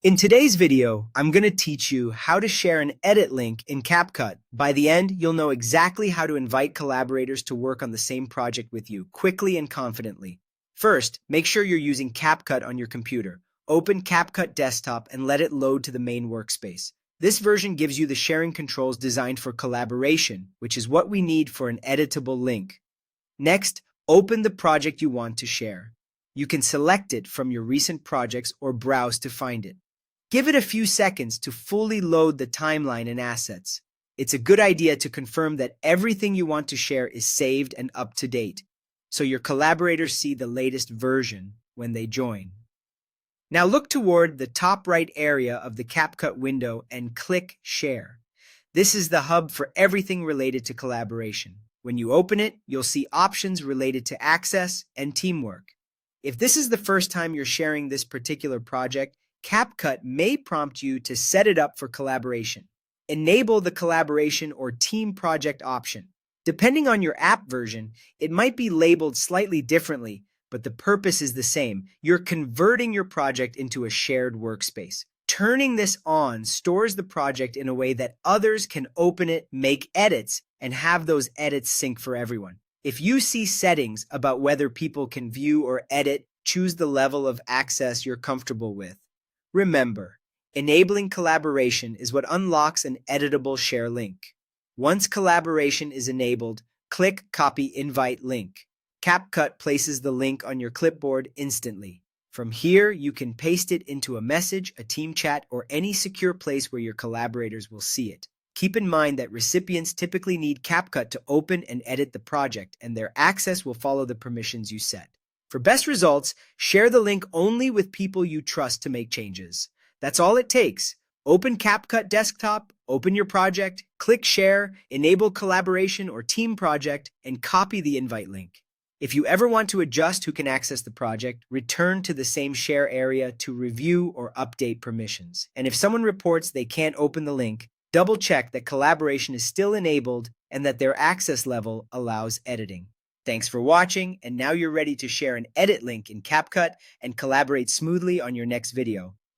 In today's video, I'm going to teach you how to share an edit link in CapCut. By the end, you'll know exactly how to invite collaborators to work on the same project with you quickly and confidently. First, make sure you're using CapCut on your computer. Open CapCut Desktop and let it load to the main workspace. This version gives you the sharing controls designed for collaboration, which is what we need for an editable link. Next, open the project you want to share. You can select it from your recent projects or browse to find it. Give it a few seconds to fully load the timeline and assets. It's a good idea to confirm that everything you want to share is saved and up to date, so your collaborators see the latest version when they join. Now look toward the top right area of the CapCut window and click Share. This is the hub for everything related to collaboration. When you open it, you'll see options related to access and teamwork. If this is the first time you're sharing this particular project, CapCut may prompt you to set it up for collaboration. Enable the collaboration or team project option. Depending on your app version, it might be labeled slightly differently, but the purpose is the same. You're converting your project into a shared workspace. Turning this on stores the project in a way that others can open it, make edits, and have those edits sync for everyone. If you see settings about whether people can view or edit, choose the level of access you're comfortable with. Remember, enabling collaboration is what unlocks an editable share link. Once collaboration is enabled, click Copy Invite Link. CapCut places the link on your clipboard instantly. From here, you can paste it into a message, a team chat, or any secure place where your collaborators will see it. Keep in mind that recipients typically need CapCut to open and edit the project, and their access will follow the permissions you set. For best results, share the link only with people you trust to make changes. That's all it takes. Open CapCut Desktop, open your project, click Share, enable collaboration or team project, and copy the invite link. If you ever want to adjust who can access the project, return to the same share area to review or update permissions. And if someone reports they can't open the link, double-check that collaboration is still enabled and that their access level allows editing. Thanks for watching, and now you're ready to share an edit link in CapCut and collaborate smoothly on your next video.